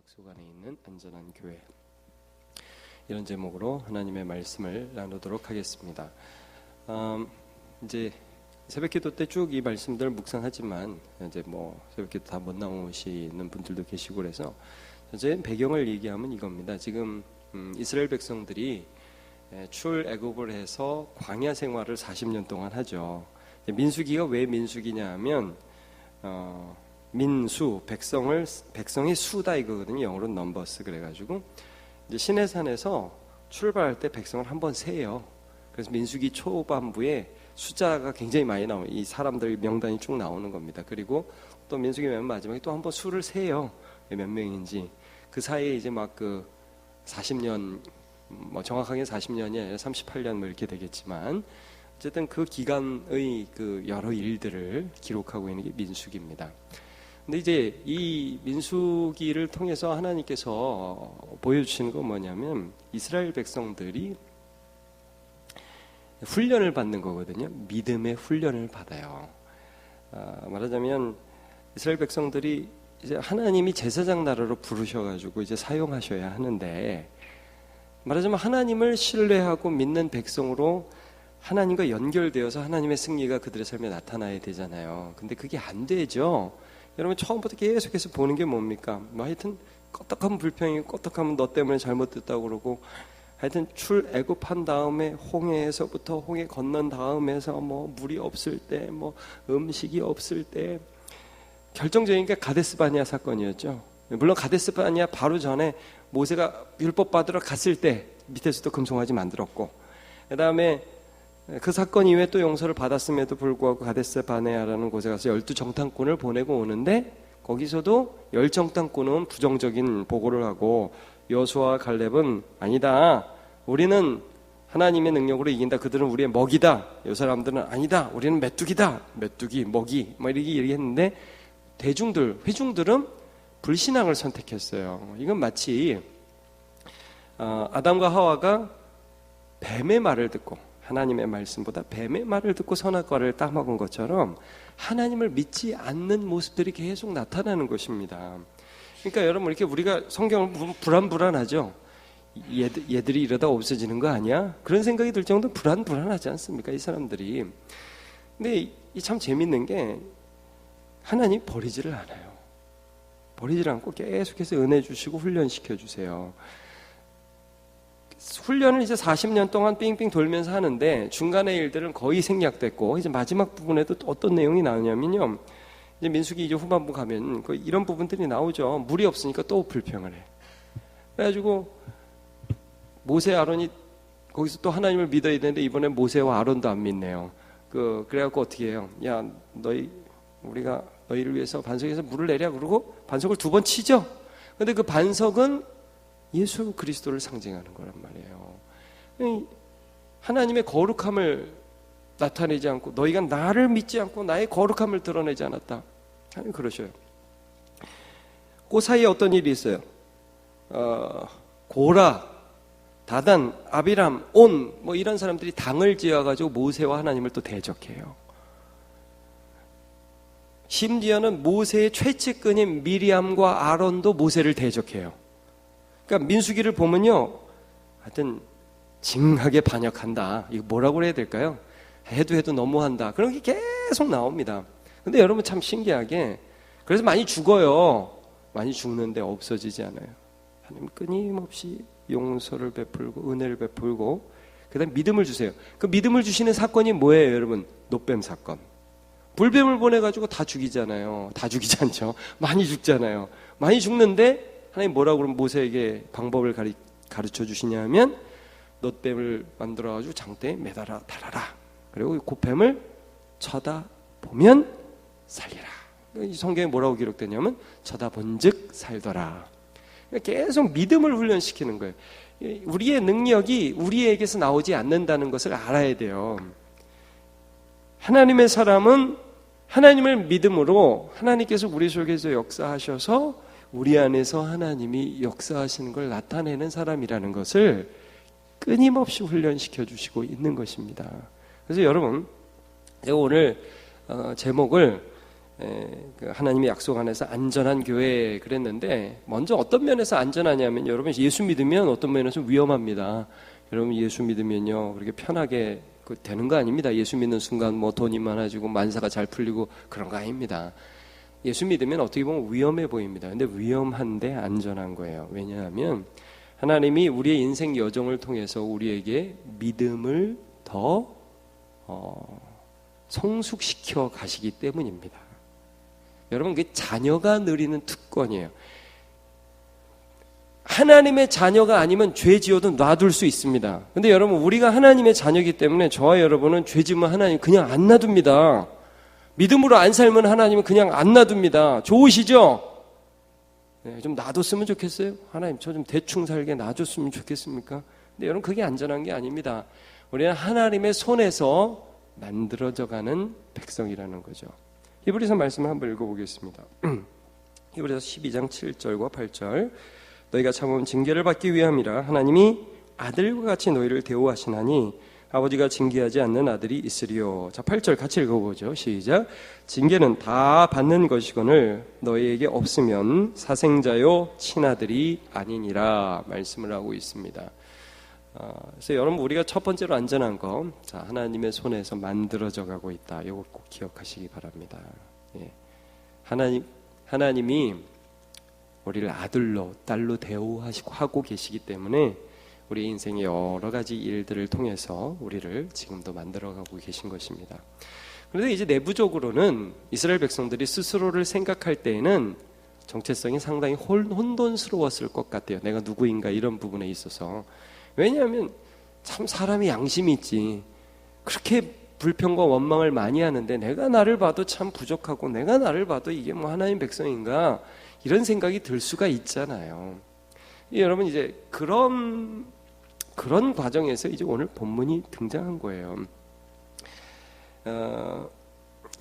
약속 안에 있는 안전한 교회, 이런 제목으로 하나님의 말씀을 나누도록 하겠습니다. 이제 새벽기도 때 쭉 이 말씀들을 묵상하지만 이제 새벽기도 다 못 나오시는 분들도 계시고 그래서 이제 배경을 얘기하면 이겁니다. 지금 이스라엘 백성들이 출애굽을 해서 광야 생활을 40년 동안 하죠. 민수기가 왜 민수기냐 하면 민수, 백성의 수다 이거거든요. 영어로 넘버스. 그래가지고 이제 시내산에서 출발할 때 백성을 한번 세요. 그래서 민수기 초반부에 숫자가 굉장히 많이 나와요. 이 사람들 명단이 쭉 나오는 겁니다. 그리고 또 민수기 맨 마지막에 또 한번 수를 세요. 몇 명인지. 그 사이에 이제 막 그 40년, 정확하게 40년이 아니라 38년 이렇게 되겠지만 어쨌든 그 기간의 그 여러 일들을 기록하고 있는 게 민수기입니다. 근데 이제 이 민수기를 통해서 하나님께서 보여주시는 건 뭐냐면 이스라엘 백성들이 훈련을 받는 거거든요. 믿음의 훈련을 받아요. 말하자면 이스라엘 백성들이 이제 하나님이 제사장 나라로 부르셔가지고 이제 사용하셔야 하는데, 말하자면 하나님을 신뢰하고 믿는 백성으로 하나님과 연결되어서 하나님의 승리가 그들의 삶에 나타나야 되잖아요. 근데 그게 안 되죠. 여러분 처음부터 계속해서 보는 게 뭡니까? 하여튼 껐덕하면 불평이고 껐덕하면 너 때문에 잘못됐다고 그러고, 하여튼 출애굽한 다음에 홍해에서부터 홍해 건넌 다음에서 물이 없을 때 음식이 없을 때 결정적인 게 가데스 바네아 사건이었죠. 물론 가데스 바네아 바로 전에 모세가 율법 받으러 갔을 때 밑에서도 금송아지 만들었고, 그 다음에 그 사건 이후에 또 용서를 받았음에도 불구하고 가데스 바네아라는 곳에 가서 12정탐꾼을 보내고 오는데, 거기서도 10정탐꾼은 부정적인 보고를 하고 여호수아와 갈렙은 아니다, 우리는 하나님의 능력으로 이긴다, 그들은 우리의 먹이다. 이 사람들은 아니다, 우리는 메뚜기다, 메뚜기, 먹이 이렇게 얘기했는데, 회중들은 불신앙을 선택했어요. 이건 마치 아담과 하와가 뱀의 말을 듣고, 하나님의 말씀보다 뱀의 말을 듣고 선악과를 따먹은 것처럼 하나님을 믿지 않는 모습들이 계속 나타나는 것입니다. 그러니까 여러분, 이렇게 우리가 성경을 불안하죠. 얘들이 이러다 없어지는 거 아니야? 그런 생각이 들 정도로 불안하지 않습니까? 이 사람들이. 근데 참 재밌는 게 하나님 버리지를 않아요. 버리질 않고 계속해서 은혜 주시고 훈련시켜 주세요. 훈련을 이제 40년 동안 삥삥 돌면서 하는데 중간의 일들은 거의 생략됐고, 이제 마지막 부분에도 또 어떤 내용이 나오냐면요, 이제 민수기 이제 후반부 가면 이런 부분들이 나오죠. 물이 없으니까 또 불평을 해. 그래가지고 모세, 아론이 거기서 또 하나님을 믿어야 되는데 이번에 모세와 아론도 안 믿네요. 그래갖고 어떻게 해요? 야, 우리가 너희를 위해서 반석에서 물을 내랴 그러고 반석을 2번 치죠. 근데 그 반석은 예수 그리스도를 상징하는 거란 말이에요. 하나님의 거룩함을 나타내지 않고, 너희가 나를 믿지 않고 나의 거룩함을 드러내지 않았다, 하나님 그러셔요. 그 사이에 어떤 일이 있어요. 고라, 다단, 아비람, 온 이런 사람들이 당을 지어가지고 모세와 하나님을 또 대적해요. 심지어는 모세의 최측근인 미리암과 아론도 모세를 대적해요. 그러니까 민수기를 보면요, 하여튼 징하게 반역한다, 이거 뭐라고 해야 될까요? 해도 너무한다, 그런 게 계속 나옵니다. 근데 여러분 참 신기하게, 그래서 많이 죽어요. 많이 죽는데 없어지지 않아요. 하나님 끊임없이 용서를 베풀고 은혜를 베풀고, 그 다음에 믿음을 주세요. 그 믿음을 주시는 사건이 뭐예요, 여러분? 노뱀 사건. 불뱀을 보내가지고 다 죽이잖아요. 다 죽이지 않죠. 많이 죽잖아요. 많이 죽는데 하나님 뭐라고 그러면 모세에게 방법을 가르쳐 주시냐면, 놋뱀을 만들어가지고 장대에 매달아 달아라. 그리고 그 뱀을 쳐다보면 살리라. 이 성경에 뭐라고 기록되냐면 쳐다본즉 살더라. 계속 믿음을 훈련시키는 거예요. 우리의 능력이 우리에게서 나오지 않는다는 것을 알아야 돼요. 하나님의 사람은 하나님을 믿음으로 하나님께서 우리 속에서 역사하셔서 우리 안에서 하나님이 역사하시는 걸 나타내는 사람이라는 것을 끊임없이 훈련시켜 주시고 있는 것입니다. 그래서 여러분, 제가 오늘 제목을 하나님의 약속 안에서 안전한 교회 그랬는데, 먼저 어떤 면에서 안전하냐면, 여러분 예수 믿으면 어떤 면에서 위험합니다. 여러분 예수 믿으면요 그렇게 편하게 되는 거 아닙니다. 예수 믿는 순간 뭐 돈이 많아지고 만사가 잘 풀리고 그런 거 아닙니다. 예수 믿으면 어떻게 보면 위험해 보입니다. 근데 위험한데 안전한 거예요. 왜냐하면 하나님이 우리의 인생 여정을 통해서 우리에게 믿음을 더 성숙시켜 가시기 때문입니다. 여러분, 그게 자녀가 누리는 특권이에요. 하나님의 자녀가 아니면 죄 지어도 놔둘 수 있습니다. 근데 여러분, 우리가 하나님의 자녀이기 때문에 저와 여러분은 죄 지으면 하나님 그냥 안 놔둡니다. 믿음으로 안 살면 하나님은 그냥 안 놔둡니다. 좋으시죠? 네, 좀 놔뒀으면 좋겠어요? 하나님 저 좀 대충 살게 놔줬으면 좋겠습니까? 근데 여러분, 그게 안전한 게 아닙니다. 우리는 하나님의 손에서 만들어져가는 백성이라는 거죠. 히브리서 말씀을 한번 읽어보겠습니다. 히브리서 12장 7절과 8절. 너희가 참으면 징계를 받기 위함이라 하나님이 아들과 같이 너희를 대우하시나니 아버지가 징계하지 않는 아들이 있으리요. 자, 8절 같이 읽어보죠. 시작. 징계는 다 받는 것이거늘 너희에게 없으면 사생자요 친아들이 아니니라 말씀을 하고 있습니다. 그래서 여러분, 우리가 첫 번째로 안전한 거, 자, 하나님의 손에서 만들어져 가고 있다. 이거 꼭 기억하시기 바랍니다. 예. 하나님이 우리를 아들로 딸로 대우하고 계시기 때문에 우리 인생의 여러 가지 일들을 통해서 우리를 지금도 만들어가고 계신 것입니다. 그런데 이제 내부적으로는 이스라엘 백성들이 스스로를 생각할 때에는 정체성이 상당히 혼돈스러웠을 것 같아요. 내가 누구인가 이런 부분에 있어서. 왜냐하면 참 사람이 양심이 있지. 그렇게 불평과 원망을 많이 하는데 내가 나를 봐도 참 부족하고 내가 나를 봐도 이게 뭐 하나님 백성인가 이런 생각이 들 수가 있잖아요. 여러분, 이제 그런 과정에서 이제 오늘 본문이 등장한 거예요.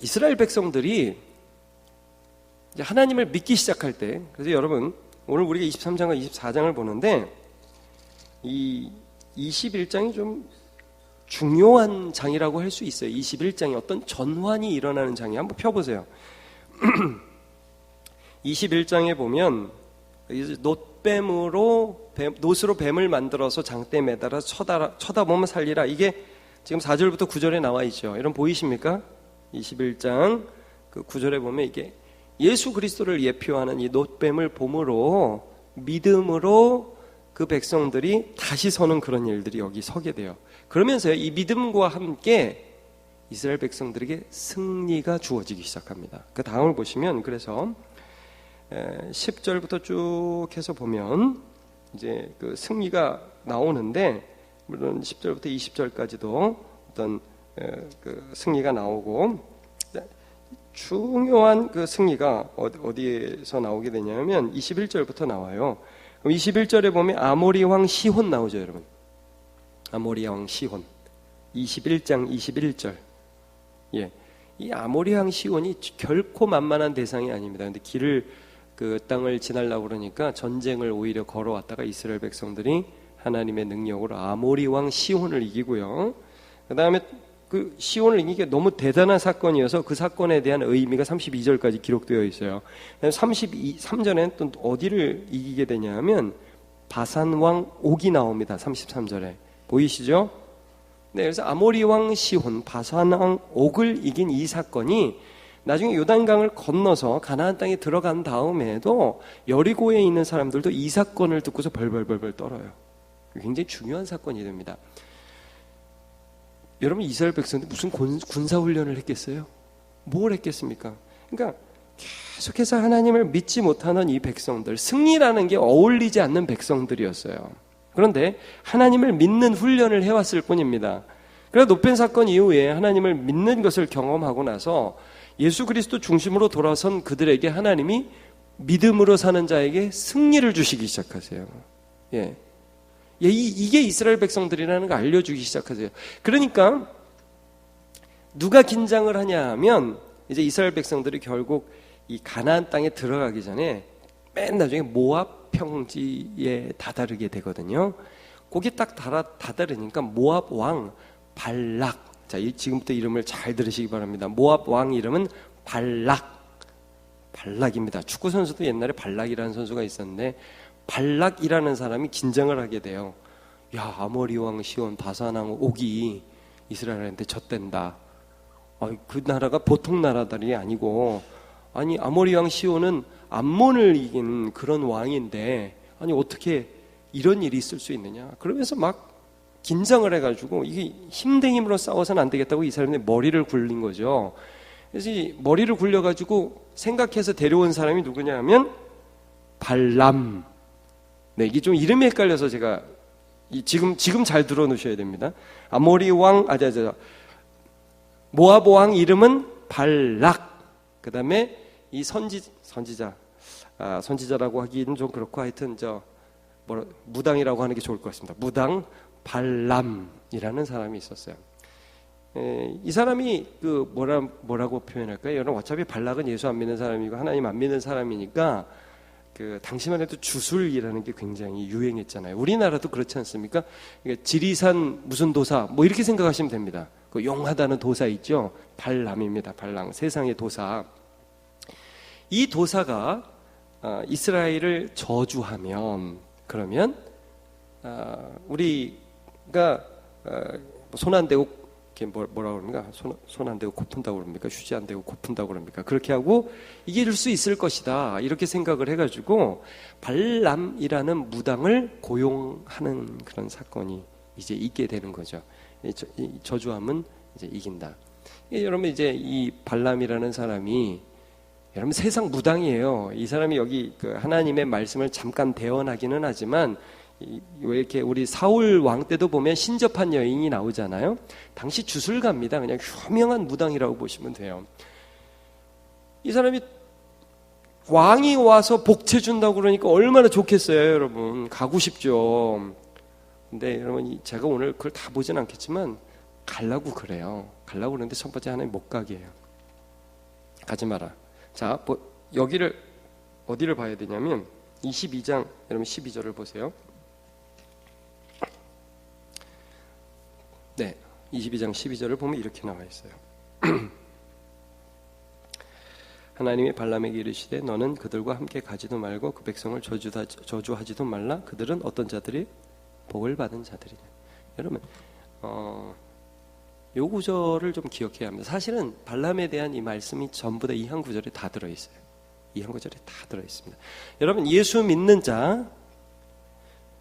이스라엘 백성들이 이제 하나님을 믿기 시작할 때, 그래서 여러분 오늘 우리가 23장과 24장을 보는데 이 21장이 좀 중요한 장이라고 할 수 있어요. 21장이 어떤 전환이 일어나는 장이에요. 한번 펴보세요. 21장에 보면 놋으로 뱀을 만들어서 장대에 매달아 쳐다보면 살리라. 이게 지금 4절부터 9절에 나와 있죠. 여러분 보이십니까? 21장 그 9절에 보면 이게 예수 그리스도를 예표하는 이 놋뱀을 봄으로 믿음으로 그 백성들이 다시 서는 그런 일들이 여기 서게 돼요. 그러면서요, 이 믿음과 함께 이스라엘 백성들에게 승리가 주어지기 시작합니다. 그 다음을 보시면, 그래서 10절부터 쭉 해서 보면 이제 그 승리가 나오는데, 물론 10절부터 20절까지도 어떤 그 승리가 나오고, 중요한 그 승리가 어디에서 나오게 되냐면 21절부터 나와요. 21절에 보면 아모리 왕 시혼 나오죠, 여러분. 아모리 왕 시혼. 21장 21절. 예. 이 아모리 왕 시혼이 결코 만만한 대상이 아닙니다. 근데 그 땅을 지나려고 그러니까 전쟁을 오히려 걸어왔다가 이스라엘 백성들이 하나님의 능력으로 아모리 왕 시혼을 이기고요. 그 다음에 그 시온을 이기게 너무 대단한 사건이어서 그 사건에 대한 의미가 32절까지 기록되어 있어요. 33절에는 또 어디를 이기게 되냐면 바산 왕 옥이 나옵니다. 33절에 보이시죠? 네, 그래서 아모리 왕 시혼, 바산 왕 옥을 이긴 이 사건이 나중에 요단강을 건너서 가나안 땅에 들어간 다음에도 여리고에 있는 사람들도 이 사건을 듣고서 벌벌벌 떨어요. 굉장히 중요한 사건이 됩니다. 여러분, 이스라엘 백성들 무슨 군사훈련을 했겠어요? 뭘 했겠습니까? 그러니까 계속해서 하나님을 믿지 못하는 이 백성들, 승리라는 게 어울리지 않는 백성들이었어요. 그런데 하나님을 믿는 훈련을 해왔을 뿐입니다. 그래서 노펜 사건 이후에 하나님을 믿는 것을 경험하고 나서 예수 그리스도 중심으로 돌아선 그들에게 하나님이 믿음으로 사는 자에게 승리를 주시기 시작하세요. 예. 이게 이스라엘 백성들이라는 걸 알려주기 시작하세요. 그러니까 누가 긴장을 하냐 하면 이제 이스라엘 백성들이 결국 이 가나안 땅에 들어가기 전에 맨 나중에 모압 평지에 다다르게 되거든요. 거기 딱 다다르니까 모압 왕 발락, 자, 지금부터 이름을 잘 들으시기 바랍니다. 모압 왕 이름은 발락. 발락입니다. 축구 선수도 옛날에 발락이라는 선수가 있었는데 발락이라는 사람이 긴장을 하게 돼요. 야, 아모리 왕 시온 바산 왕 옥이 이스라엘한테 졌댄다. 그 나라가 보통 나라들이 아니고, 아니 아모리 왕 시온은 암몬을 이긴 그런 왕인데, 아니 어떻게 이런 일이 있을 수 있느냐. 그러면서 막 긴장을 해가지고 이게 힘든 힘으로 싸워서는 안 되겠다고 이 사람의 머리를 굴린 거죠. 그래서 이 머리를 굴려가지고 생각해서 데려온 사람이 누구냐 하면 발람. 네, 이게 좀 이름이 헷갈려서 제가 지금 잘 들어놓으셔야 됩니다. 아모리 왕, 모압 왕 이름은 발락. 그 다음에 이 선지자라고 하기는 좀 그렇고, 하여튼 무당이라고 하는 게 좋을 것 같습니다. 무당 발람이라는 사람이 있었어요. 이 사람이 뭐라고 표현할까요? 여러분, 어차피 발락은 예수 안 믿는 사람이고 하나님 안 믿는 사람이니까 당시만 해도 주술이라는 게 굉장히 유행했잖아요. 우리나라도 그렇지 않습니까? 그러니까 지리산 무슨 도사 뭐 이렇게 생각하시면 됩니다. 그 용하다는 도사 있죠. 발람입니다. 발람, 세상의 도사. 이 도사가 이스라엘을 저주하면, 그러면 우리가 손 안 대고 뭐라 그럽니까? 손 안 대고 코 푼다고 그럽니까? 휴지 안 대고 코 푼다고 그럽니까? 그렇게 하고 이길 수 있을 것이다, 이렇게 생각을 해가지고 발람이라는 무당을 고용하는 그런 사건이 이제 있게 되는 거죠. 이 저주하면 이제 이긴다. 여러분, 이제 이 발람이라는 사람이 여러분 세상 무당이에요. 이 사람이 여기 하나님의 말씀을 잠깐 대언하기는 하지만, 왜 이렇게 우리 사울 왕 때도 보면 신접한 여인이 나오잖아요. 당시 주술가입니다. 그냥 유명한 무당이라고 보시면 돼요. 이 사람이 왕이 와서 복채 준다고 그러니까 얼마나 좋겠어요, 여러분. 가고 싶죠. 근데 여러분, 제가 오늘 그걸 다 보진 않겠지만 가려고 그래요. 가려고 그러는데 첫 번째 하나님 못 가게 해요. 가지 마라. 자, 여기를 어디를 봐야 되냐면 22장, 여러분 12절을 보세요. 네, 22장 12절을 보면 이렇게 나와 있어요. 하나님이 발람에게 이르시되 너는 그들과 함께 가지도 말고 그 백성을 저주하지도 말라. 그들은 어떤 자들이? 복을 받은 자들이냐. 여러분, 요 구절을 좀 기억해야 합니다. 사실은 발람에 대한 이 말씀이 전부 다 이 한 구절에 다 들어있어요. 이 한 구절에 다 들어있습니다. 여러분, 예수 믿는 자,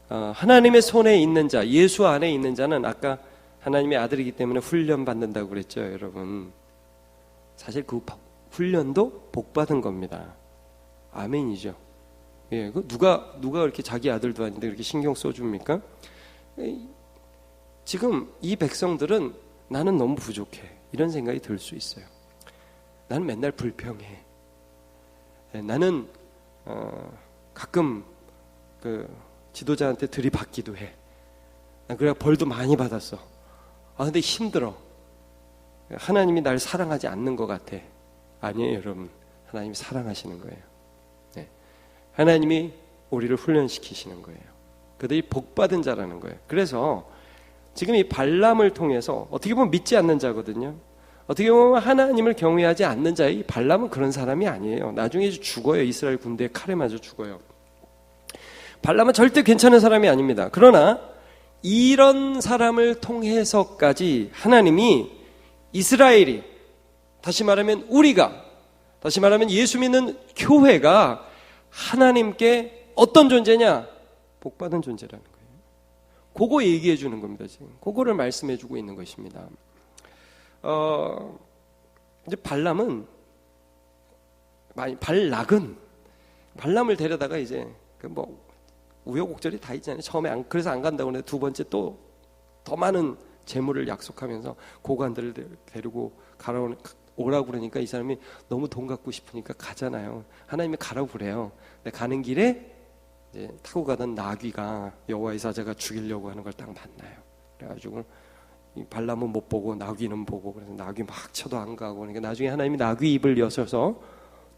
하나님의 손에 있는 자, 예수 안에 있는 자는 아까 하나님의 아들이기 때문에 훈련 받는다고 그랬죠, 여러분. 사실 그 훈련도 복 받은 겁니다. 아멘이죠. 예, 누가 이렇게 자기 아들도 아닌데 그렇게 신경 써줍니까? 지금 이 백성들은 나는 너무 부족해, 이런 생각이 들 수 있어요. 나는 맨날 불평해. 나는 가끔 지도자한테 들이받기도 해. 그래 벌도 많이 받았어. 근데 힘들어. 하나님이 날 사랑하지 않는 것 같아. 아니에요, 여러분. 하나님이 사랑하시는 거예요. 네. 하나님이 우리를 훈련시키시는 거예요. 그들이 복받은 자라는 거예요. 그래서 지금 이 발람을 통해서 어떻게 보면 믿지 않는 자거든요. 어떻게 보면 하나님을 경외하지 않는 자의 발람은 그런 사람이 아니에요. 나중에 죽어요. 이스라엘 군대에 칼에 맞아 죽어요. 발람은 절대 괜찮은 사람이 아닙니다. 그러나 이런 사람을 통해서까지 하나님이 이스라엘이, 다시 말하면 우리가, 다시 말하면 예수 믿는 교회가 하나님께 어떤 존재냐? 복받은 존재라는 거예요. 그거 얘기해 주는 겁니다. 지금 그거를 말씀해 주고 있는 것입니다. 이제 발락은 발람을 데려다가 이제 우여곡절이 다 있잖아요. 처음에 그래서 안 간다고 하는데 두 번째 또 더 많은 재물을 약속하면서 고관들을 데리고 오라고 그러니까 이 사람이 너무 돈 갖고 싶으니까 가잖아요. 하나님이 가라고 그래요. 근데 가는 길에 이제 타고 가던 나귀가 여호와의 사자가 죽이려고 하는 걸 딱 만나요. 그래가지고 이 발람은 못 보고 나귀는 보고, 그래서 나귀 막 쳐도 안 가고, 그러니까 나중에 하나님이 나귀 입을 여셔서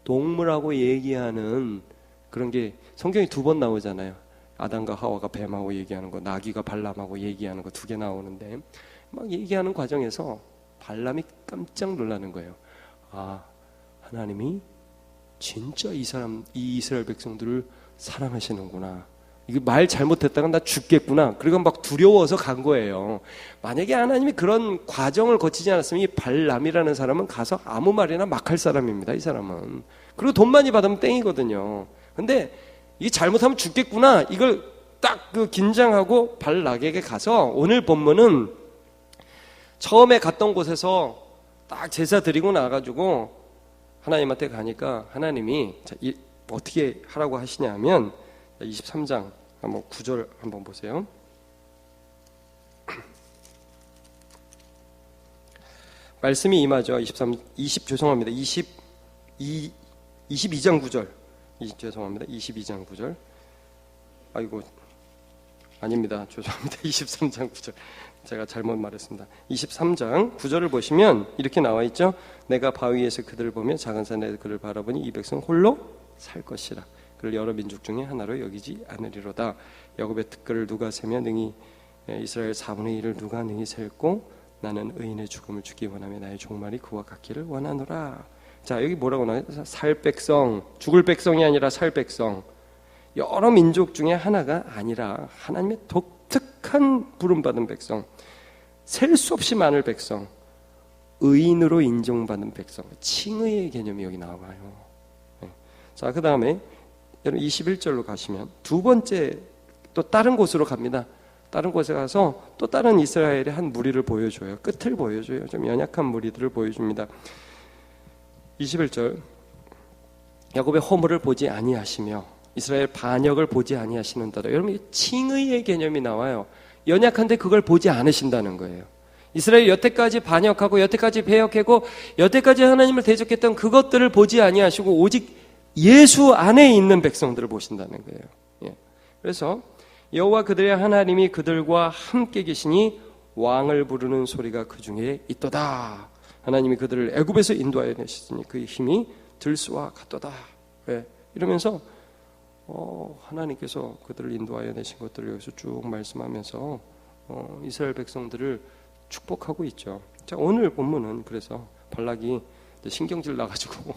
동물하고 얘기하는 그런 게 성경에 2번 나오잖아요. 아담과 하와가 뱀하고 얘기하는 거, 나귀가 발람하고 얘기하는 거 2개 나오는데, 막 얘기하는 과정에서 발람이 깜짝 놀라는 거예요. 하나님이 진짜 이 이스라엘 백성들을 사랑하시는구나. 이거 말 잘못했다가 나 죽겠구나. 그리고 막 두려워서 간 거예요. 만약에 하나님이 그런 과정을 거치지 않았으면 이 발람이라는 사람은 가서 아무 말이나 막 할 사람입니다. 이 사람은. 그리고 돈 많이 받으면 땡이거든요. 근데 이게 잘못하면 죽겠구나. 이걸 딱 그 긴장하고 발락에게 가서 오늘 본문은 처음에 갔던 곳에서 딱 제사 드리고 나가지고 하나님한테 가니까 하나님이 어떻게 하라고 하시냐면 23장 한번 9절 한번 보세요. 말씀이 임하죠. 22장 9절. 죄송합니다. 22장 9절. 아이고, 아닙니다. 죄송합니다. 23장 9절. 제가 잘못 말했습니다. 23장 9절을 보시면 이렇게 나와 있죠. 내가 바위에서 그들을 보며 작은 산에서 그를 바라보니 이 백성 홀로 살 것이라. 그를 여러 민족 중에 하나로 여기지 않으리로다. 야곱의 특권을 누가 세며 능히 이스라엘 4분의 1을 누가 능히 셀고 나는 의인의 죽음을 주기 원하며 나의 종말이 그와 같기를 원하노라. 자, 여기 뭐라고 나와요? 살 백성, 죽을 백성이 아니라 살 백성. 여러 민족 중에 하나가 아니라 하나님의 독특한 부름받은 백성, 셀 수 없이 많을 백성, 의인으로 인정받는 백성, 칭의의 개념이 여기 나와요. 네. 자, 그 다음에 여러분 21절로 가시면 두 번째 또 다른 곳으로 갑니다. 다른 곳에 가서 또 다른 이스라엘의 한 무리를 보여줘요. 끝을 보여줘요. 좀 연약한 무리들을 보여줍니다. 21절 야곱의 허물을 보지 아니하시며 이스라엘 반역을 보지 아니하시는도다. 여러분 칭의의 개념이 나와요. 연약한데 그걸 보지 않으신다는 거예요. 이스라엘 여태까지 반역하고 여태까지 배역하고 여태까지 하나님을 대적했던 그것들을 보지 아니하시고 오직 예수 안에 있는 백성들을 보신다는 거예요. 예. 그래서 여호와 그들의 하나님이 그들과 함께 계시니 왕을 부르는 소리가 그 중에 있도다. 하나님이 그들을 애굽에서 인도하여 내셨으니 그의 힘이 들소와 같도다. 왜? 이러면서 하나님께서 그들을 인도하여 내신 것들을 여기서 쭉 말씀하면서 이스라엘 백성들을 축복하고 있죠. 자, 오늘 본문은 그래서 발락이 신경질 나가지고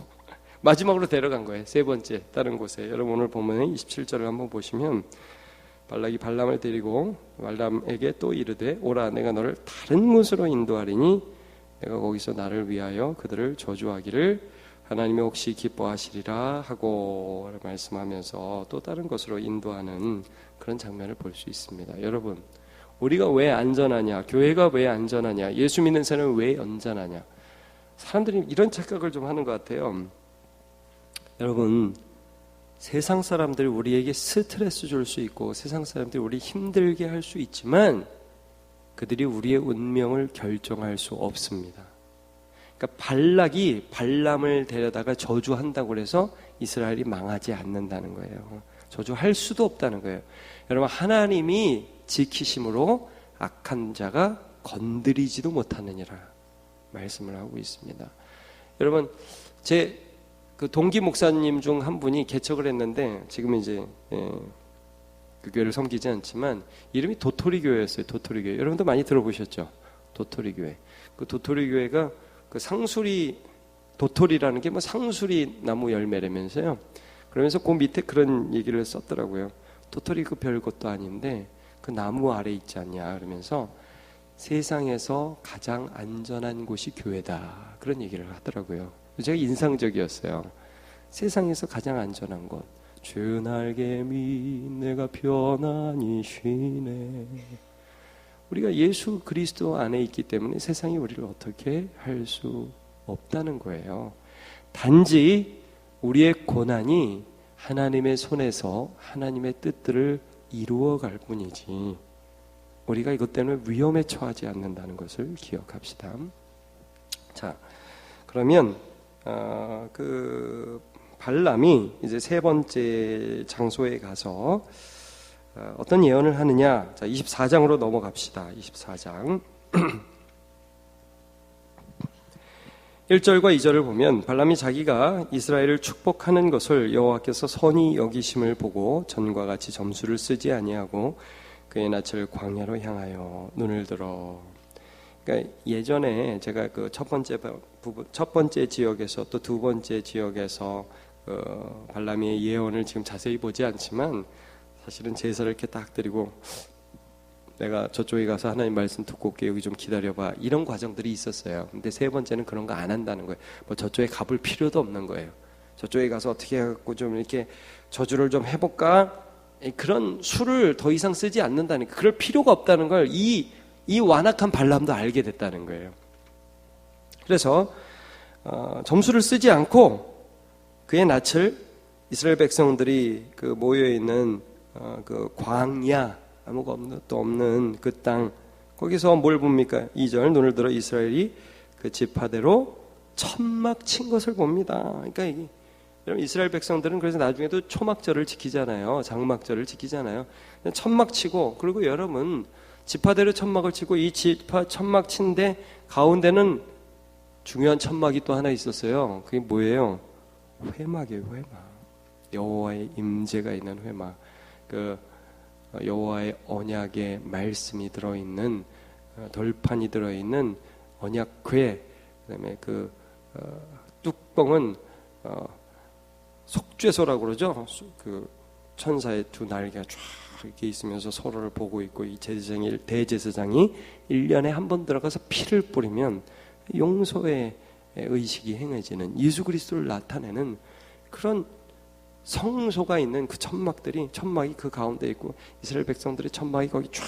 마지막으로 데려간 거예요. 세 번째 다른 곳에. 여러분 오늘 본문의 27절을 한번 보시면 발락이 발람을 데리고 발람에게 또 이르되 오라 내가 너를 다른 곳으로 인도하리니 내가 거기서 나를 위하여 그들을 저주하기를 하나님이 혹시 기뻐하시리라 하고 말씀하면서 또 다른 곳으로 인도하는 그런 장면을 볼 수 있습니다. 여러분 우리가 왜 안전하냐, 교회가 왜 안전하냐, 예수 믿는 사람은 왜 안전하냐, 사람들이 이런 착각을 좀 하는 것 같아요. 여러분 세상 사람들이 우리에게 스트레스 줄 수 있고 세상 사람들이 우리 힘들게 할 수 있지만 그들이 우리의 운명을 결정할 수 없습니다. 그러니까 발락이 발람을 데려다가 저주한다고 해서 이스라엘이 망하지 않는다는 거예요. 저주할 수도 없다는 거예요. 여러분 하나님이 지키심으로 악한 자가 건드리지도 못하느니라 말씀을 하고 있습니다. 여러분 제 그 동기 목사님 중 한 분이 개척을 했는데 지금은 이제 그 교회를 섬기지 않지만 이름이 도토리 교회였어요. 도토리 교회. 여러분도 많이 들어보셨죠? 도토리 교회. 그 도토리 교회가 그 상수리 도토리라는 게 뭐 상수리 나무 열매라면서요. 그러면서 그 밑에 그런 얘기를 썼더라고요. 도토리 그 별것도 아닌데 그 나무 아래 있지 않냐 그러면서 세상에서 가장 안전한 곳이 교회다 그런 얘기를 하더라고요. 제가 인상적이었어요. 세상에서 가장 안전한 곳. 주 날개미 내가 편안히 쉬네. 우리가 예수 그리스도 안에 있기 때문에 세상이 우리를 어떻게 할 수 없다는 거예요. 단지 우리의 고난이 하나님의 손에서 하나님의 뜻들을 이루어갈 뿐이지 우리가 이것 때문에 위험에 처하지 않는다는 것을 기억합시다. 자, 그러면 그 발람이 이제 세 번째 장소에 가서 어떤 예언을 하느냐. 자, 24장으로 넘어갑시다. 24장 1절과 2절을 보면 발람이 자기가 이스라엘을 축복하는 것을 여호와께서 선히 여기심을 보고 전과 같이 점수를 쓰지 아니하고 그의 낯을 광야로 향하여 눈을 들어. 그러니까 예전에 제가 그 첫 번째 지역에서 또 두 번째 지역에서 발람의 예언을 지금 자세히 보지 않지만 사실은 제사를 이렇게 딱 드리고 내가 저쪽에 가서 하나님 말씀 듣고 올게, 여기 좀 기다려봐, 이런 과정들이 있었어요. 근데 세 번째는 그런 거 안 한다는 거예요. 뭐 저쪽에 가볼 필요도 없는 거예요. 저쪽에 가서 어떻게 해갖고 좀 이렇게 저주를 좀 해볼까, 그런 수를 더 이상 쓰지 않는다니까. 그럴 필요가 없다는 걸 이 완악한 발람도 알게 됐다는 거예요. 그래서 점수를 쓰지 않고 그의 낯을 이스라엘 백성들이 그 모여 있는 그 광야, 아무것도 없는 그 땅, 거기서 뭘 봅니까? 2절, 눈을 들어 이스라엘이 그 지파대로 천막 친 것을 봅니다. 그러니까 이게, 여러분, 이스라엘 백성들은 그래서 나중에도 초막절을 지키잖아요. 장막절을 지키잖아요. 천막 치고, 그리고 여러분 지파대로 천막을 치고, 이 지파 천막 친데 가운데는 중요한 천막이 또 하나 있었어요. 그게 뭐예요? 회막이에요. 회막. 여호와의 임재가 있는 회막. 그 여호와의 언약의 말씀이 들어있는, 돌판이 들어있는 언약궤, 그다음에 그 뚜껑은 속죄소라고 그러죠. 그 천사의 두 날개가 쫙 이렇게 있으면서 서로를 보고 있고, 이 제사장이, 대제사장이 1년에 한 번 들어가서 피를 뿌리면 용서의 의식이 행해지는, 예수 그리스도를 나타내는 그런 성소가 있는 그 천막이 그 가운데 있고, 이스라엘 백성들의 천막이 거기 쫙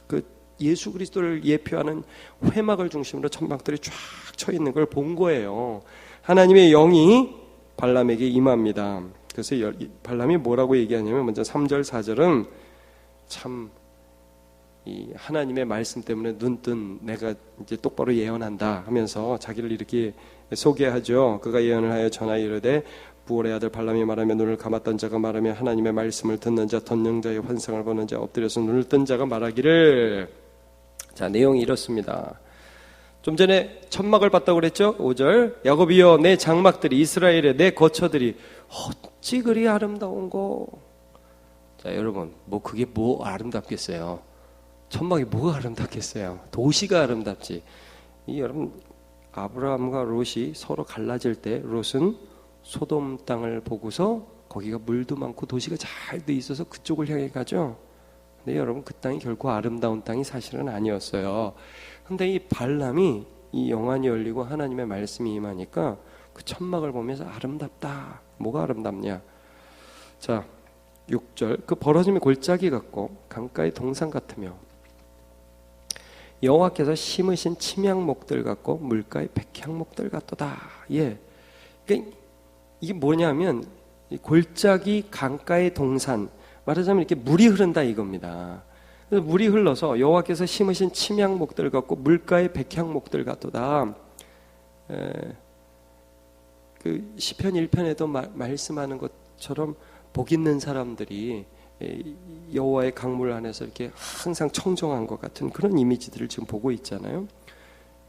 그 예수 그리스도를 예표하는 회막을 중심으로 천막들이 쫙 쳐 있는 걸 본 거예요. 하나님의 영이 발람에게 임합니다. 그래서 발람이 뭐라고 얘기하냐면, 먼저 3절 4절은 참 이 하나님의 말씀 때문에 눈뜬 내가 이제 똑바로 예언한다 하면서 자기를 이렇게 소개하죠. 그가 예언을 하여 전하여 이르되, 부올의 아들 발람이 말하며 눈을 감았던 자가 말하며, 하나님의 말씀을 듣는 자, 덧는 자의 환상을 보는 자, 엎드려서 눈을 뜬 자가 말하기를. 자, 내용이 이렇습니다. 좀 전에 천막을 봤다고 그랬죠? 5절, 야곱이여 내 장막들이, 이스라엘의 내 거처들이 어찌 그리 아름다운고. 자, 여러분, 뭐 그게 뭐 아름답겠어요? 천막이 뭐가 아름답겠어요? 도시가 아름답지. 여러분, 아브라함과 롯이 서로 갈라질 때 롯은 소돔 땅을 보고서 거기가 물도 많고 도시가 잘 돼 있어서 그쪽을 향해 가죠. 근데 여러분, 그 땅이 결코 아름다운 땅이 사실은 아니었어요. 근데 이 발람이, 이 영안이 열리고 하나님의 말씀이 임하니까 그 천막을 보면서 아름답다. 뭐가 아름답냐? 자, 6절, 그 벌어짐이 골짜기 같고 강가의 동산 같으며 여호와께서 심으신 침향목들 같고 물가의 백향목들 같도다. 예, 그러니까 이게 뭐냐면, 골짜기, 강가의 동산, 말하자면 이렇게 물이 흐른다 이겁니다. 그래서 물이 흘러서 여호와께서 심으신 침향목들 같고 물가의 백향목들 같도다. 그 시편 1편에도 말씀하는 것처럼 복 있는 사람들이 여호와의 강물 안에서 이렇게 항상 청정한 것 같은 그런 이미지들을 지금 보고 있잖아요.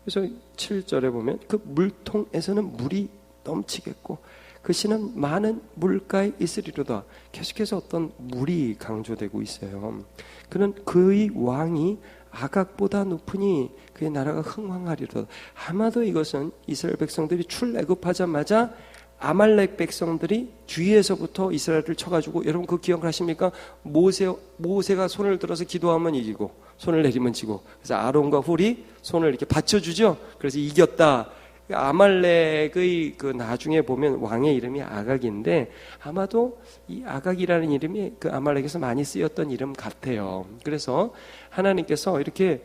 그래서 7절에 보면 그 물통에서는 물이 넘치겠고 그 씨는 많은 물가에 있으리로다. 계속해서 어떤 물이 강조되고 있어요. 그는 그의 왕이 아각보다 높으니 그의 나라가 흥왕하리로다. 아마도 이것은 이스라엘 백성들이 출애굽하자마자 아말렉 백성들이 뒤에서부터 이스라엘을 쳐가지고, 여러분 그 기억하십니까? 모세가 손을 들어서 기도하면 이기고 손을 내리면 지고, 그래서 아론과 훌이 손을 이렇게 받쳐주죠. 그래서 이겼다. 아말렉의 그 나중에 보면 왕의 이름이 아각인데, 아마도 이 아각이라는 이름이 그 아말렉에서 많이 쓰였던 이름 같아요. 그래서 하나님께서 이렇게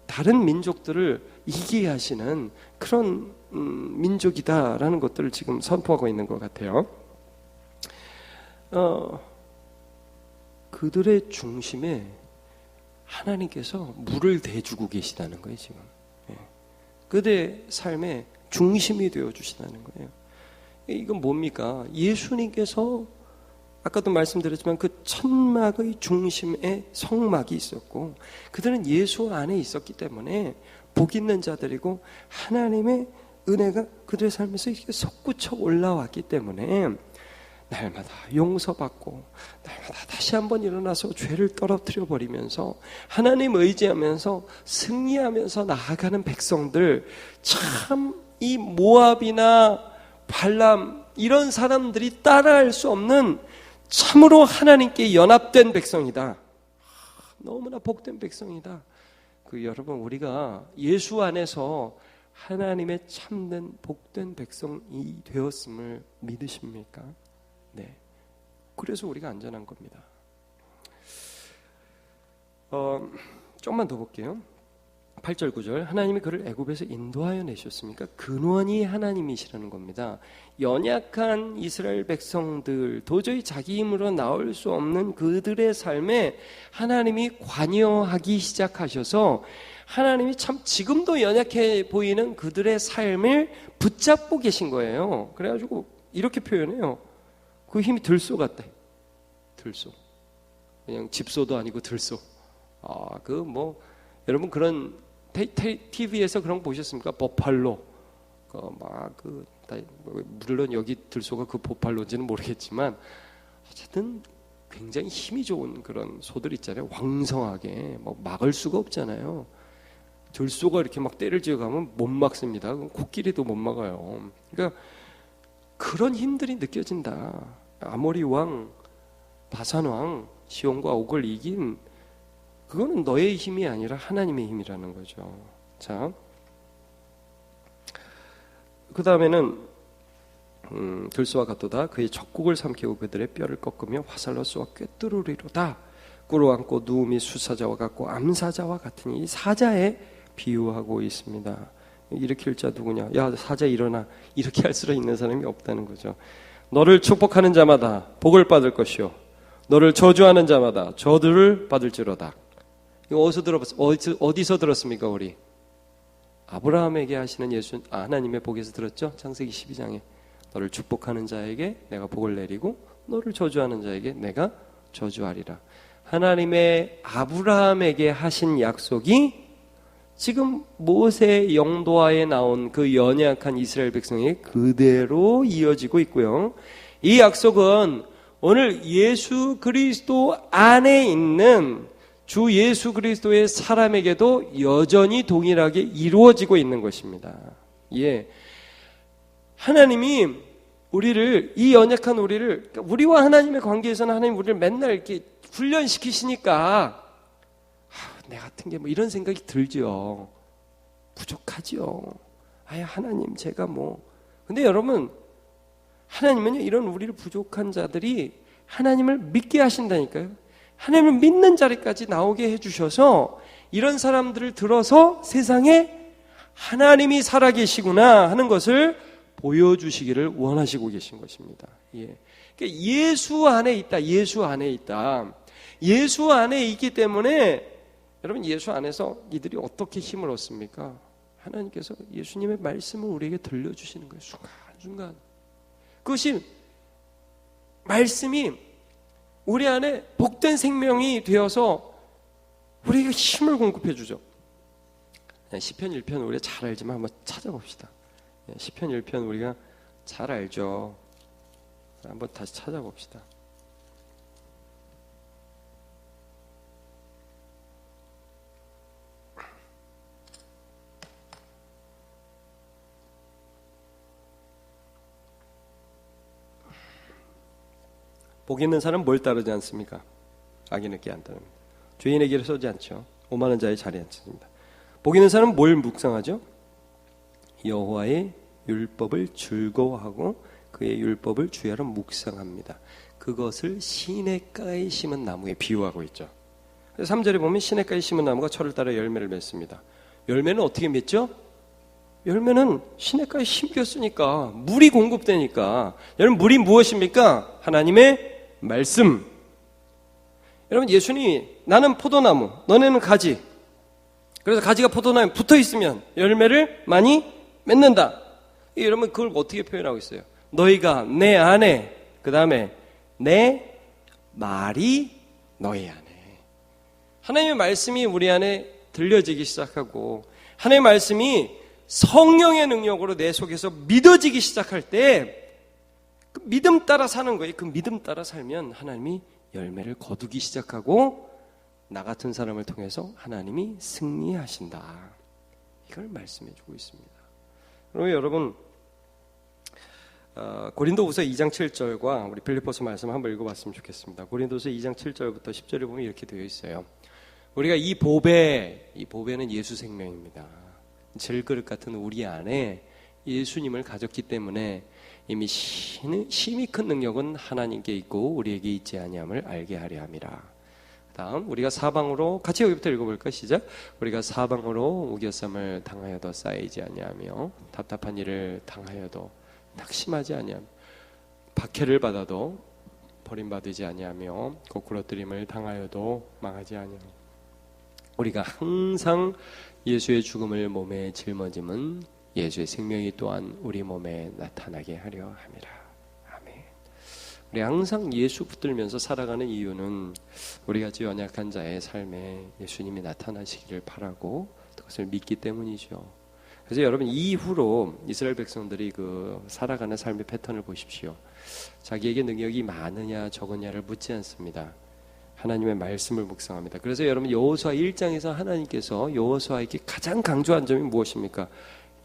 다른 민족들을 이기게 하시는 그런 민족이다라는 것들을 지금 선포하고 있는 것 같아요. 그들의 중심에 하나님께서 물을 대주고 계시다는 거예요, 지금. 그들의 삶의 중심이 되어주시다는 거예요. 이건 뭡니까? 예수님께서 아까도 말씀드렸지만 그 천막의 중심에 성막이 있었고, 그들은 예수 안에 있었기 때문에 복 있는 자들이고, 하나님의 은혜가 그들의 삶에서 이렇게 솟구쳐 올라왔기 때문에 날마다 용서받고 날마다 다시 한번 일어나서 죄를 떨어뜨려 버리면서 하나님 의지하면서 승리하면서 나아가는 백성들, 참 이 모압이나 발람 이런 사람들이 따라할 수 없는 참으로 하나님께 연합된 백성이다. 너무나 복된 백성이다. 여러분, 우리가 예수 안에서 하나님의 참된 복된 백성이 되었음을 믿으십니까? 네. 그래서 우리가 안전한 겁니다. 조금만 더 볼게요. 8절 9절 하나님이 그를 애굽에서 인도하여 내셨습니까? 근원이 하나님이시라는 겁니다. 연약한 이스라엘 백성들, 도저히 자기 힘으로 나올 수 없는 그들의 삶에 하나님이 관여하기 시작하셔서 하나님이 참 지금도 연약해 보이는 그들의 삶을 붙잡고 계신 거예요. 그래가지고 이렇게 표현해요. 그 힘이 들소 같대. 들소. 그냥 집소도 아니고 들소. 여러분 그런 TV에서 그런 거 보셨습니까? 버팔로. 물론 여기 들소가 그 버팔로인지는 모르겠지만 어쨌든 굉장히 힘이 좋은 그런 소들 있잖아요. 왕성하게 막을 수가 없잖아요. 들소가 이렇게 막 때를 지어가면 못 막습니다. 코끼리도 못 막아요. 그러니까 그런 힘들이 느껴진다. 아모리 왕, 바산 왕, 시온과 옥을 이긴 그거는 너의 힘이 아니라 하나님의 힘이라는 거죠. 자, 그 다음에는 들소와 같도다. 그의 적국을 삼키고 그들의 뼈를 꺾으며 화살로 쏘아 꿰뚫으리로다. 꿇어 앉고 누움이 수사자와 같고 암사자와 같으니 이 사자에 비유하고 있습니다. 일으킬 자 누구냐? 야, 사자 일어나. 이렇게 할 수 있는 사람이 없다는 거죠. 너를 축복하는 자마다 복을 받을 것이요 너를 저주하는 자마다 저주를 받을지로다. 이거 어디서 들었습니까? 우리 아브라함에게 하시는 하나님의 복에서 들었죠? 창세기 12장에 너를 축복하는 자에게 내가 복을 내리고 너를 저주하는 자에게 내가 저주하리라. 하나님의 아브라함에게 하신 약속이 지금 모세 영도하에 나온 그 연약한 이스라엘 백성에게 그대로 이어지고 있고요. 이 약속은 오늘 예수 그리스도 안에 있는 주 예수 그리스도의 사람에게도 여전히 동일하게 이루어지고 있는 것입니다. 예, 하나님이 우리를, 이 연약한 우리를, 우리와 하나님의 관계에서는 하나님 우리를 맨날 이렇게 훈련시키시니까 내 같은 게 이런 생각이 들죠. 부족하죠. 하나님 제가 근데 여러분, 하나님은요 이런 우리를 부족한 자들이 하나님을 믿게 하신다니까요. 하나님을 믿는 자리까지 나오게 해주셔서 이런 사람들을 들어서 세상에 하나님이 살아계시구나 하는 것을 보여주시기를 원하시고 계신 것입니다. 예. 그러니까 예수 안에 있다. 예수 안에 있다. 예수 안에 있기 때문에 여러분, 예수 안에서 이들이 어떻게 힘을 얻습니까? 하나님께서 예수님의 말씀을 우리에게 들려주시는 거예요. 순간순간. 그것이 말씀이 우리 안에 복된 생명이 되어서 우리에게 힘을 공급해 주죠. 시편 1편 우리가 잘 알지만 한번 찾아봅시다. 시편 1편 우리가 잘 알죠. 한번 다시 찾아봅시다. 복 있는 사람은 뭘 따르지 않습니까? 악인의 길 안 따릅니다. 죄인의 길을 서지 않죠. 오만한 자의 자리에 앉습니다. 복 있는 사람은 뭘 묵상하죠? 여호와의 율법을 즐거워하고 그의 율법을 주야로 묵상합니다. 그것을 시냇가에 심은 나무에 비유하고 있죠. 3절에 보면 시냇가에 심은 나무가 철을 따라 열매를 맺습니다. 열매는 어떻게 맺죠? 열매는 시냇가에 심겼으니까, 물이 공급되니까. 여러분, 물이 무엇입니까? 하나님의 말씀. 여러분, 예수님이 나는 포도나무, 너네는 가지. 그래서 가지가 포도나무에 붙어 있으면 열매를 많이 맺는다. 여러분, 그걸 어떻게 표현하고 있어요? 너희가 내 안에, 그 다음에 내 말이 너희 안에. 하나님의 말씀이 우리 안에 들려지기 시작하고, 하나님의 말씀이 성령의 능력으로 내 속에서 믿어지기 시작할 때 그 믿음 따라 사는 거예요. 그 믿음 따라 살면 하나님이 열매를 거두기 시작하고 나 같은 사람을 통해서 하나님이 승리하신다. 이걸 말씀해 주고 있습니다. 그리고 여러분, 고린도후서 2장 7절과 우리 빌립보서 말씀 한번 읽어봤으면 좋겠습니다. 고린도후서 2장 7절부터 10절에 보면 이렇게 되어 있어요. 우리가 이 보배는 예수 생명입니다. 질그릇 같은 우리 안에 예수님을 가졌기 때문에 이미 심히 큰 능력은 하나님께 있고 우리에게 있지 아니함을 알게 하려 함이라. 다음 우리가 사방으로 같이 여기부터 읽어볼까? 시작. 우리가 사방으로 우겨쌈을 당하여도 쌓이지 아니하며 답답한 일을 당하여도 낙심하지 아니하며 박해를 받아도 버림받지 아니하며 거꾸러뜨림을 당하여도 망하지 아니하며 우리가 항상 예수의 죽음을 몸에 짊어짐은 예수의 생명이 또한 우리 몸에 나타나게 하려 함이라. 아멘. 우리 항상 예수 붙들면서 살아가는 이유는 우리같이 연약한 자의 삶에 예수님이 나타나시기를 바라고 그것을 믿기 때문이죠. 그래서 여러분 이후로 이스라엘 백성들이 그 살아가는 삶의 패턴을 보십시오. 자기에게 능력이 많으냐 적으냐를 묻지 않습니다. 하나님의 말씀을 묵상합니다. 그래서 여러분 여호수아 1장에서 하나님께서 여호수아에게 가장 강조한 점이 무엇입니까?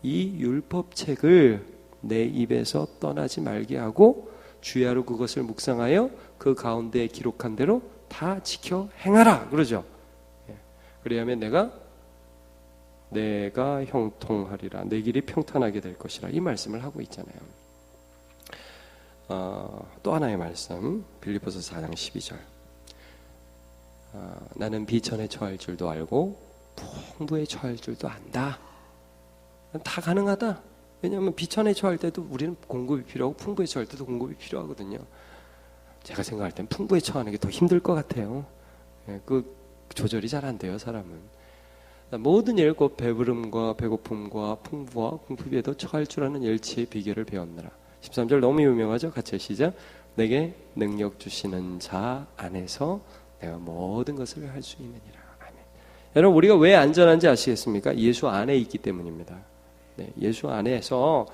이 율법책을 내 입에서 떠나지 말게 하고 주야로 그것을 묵상하여 그 가운데 기록한 대로 다 지켜 행하라 그러죠. 그래야면 내가 형통하리라, 내 길이 평탄하게 될 것이라, 이 말씀을 하고 있잖아요. 또 하나의 말씀 빌립보서 4장 12절. 나는 비천에 처할 줄도 알고 풍부에 처할 줄도 안다. 다 가능하다. 왜냐하면 비천에 처할 때도 우리는 공급이 필요하고 풍부에 처할 때도 공급이 필요하거든요. 제가 생각할 땐 풍부에 처하는 게 더 힘들 것 같아요. 그 조절이 잘 안 돼요, 사람은. 모든 일 곧 배부름과 배고픔과 풍부와 궁핍에도 처할 줄 아는 일치의 비결을 배웠느라. 13절 너무 유명하죠? 같이 시작. 내게 능력 주시는 자 안에서 내가 모든 것을 할 수 있느니라. 아멘. 여러분 우리가 왜 안전한지 아시겠습니까? 예수 안에 있기 때문입니다. 네, 예수 안에서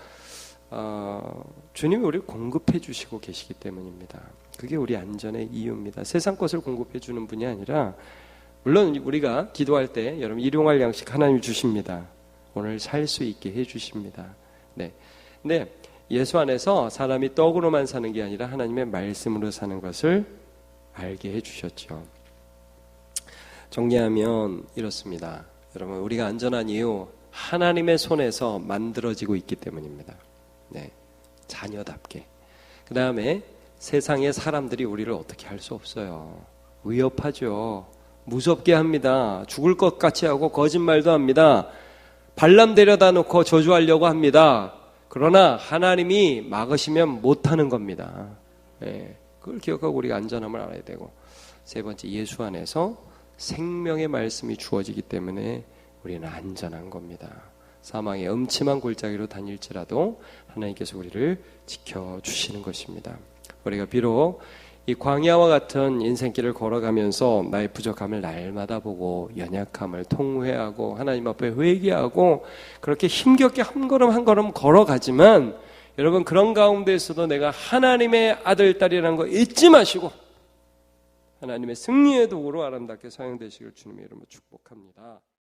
주님이 우리를 공급해 주시고 계시기 때문입니다. 그게 우리 안전의 이유입니다. 세상 것을 공급해 주는 분이 아니라, 물론 우리가 기도할 때 여러분 일용할 양식 하나님이 주십니다. 오늘 살 수 있게 해 주십니다. 네. 근데 예수 안에서 사람이 떡으로만 사는 게 아니라 하나님의 말씀으로 사는 것을 알게 해 주셨죠. 정리하면 이렇습니다. 여러분 우리가 안전한 이유, 하나님의 손에서 만들어지고 있기 때문입니다. 네, 자녀답게. 그 다음에 세상의 사람들이 우리를 어떻게 할 수 없어요. 위협하죠. 무섭게 합니다. 죽을 것 같이 하고 거짓말도 합니다. 발람 데려다 놓고 저주하려고 합니다. 그러나 하나님이 막으시면 못하는 겁니다. 네, 그걸 기억하고 우리가 안전함을 알아야 되고, 세 번째 예수 안에서 생명의 말씀이 주어지기 때문에 우리는 안전한 겁니다. 사망의 음침한 골짜기로 다닐지라도 하나님께서 우리를 지켜주시는 것입니다. 우리가 비록 이 광야와 같은 인생길을 걸어가면서 나의 부족함을 날마다 보고 연약함을 통회하고 하나님 앞에 회개하고 그렇게 힘겹게 한 걸음 한 걸음 걸어가지만, 여러분 그런 가운데에서도 내가 하나님의 아들, 딸이라는 거 잊지 마시고 하나님의 승리의 도구로 아름답게 사용되시길 주님의 이름으로 축복합니다.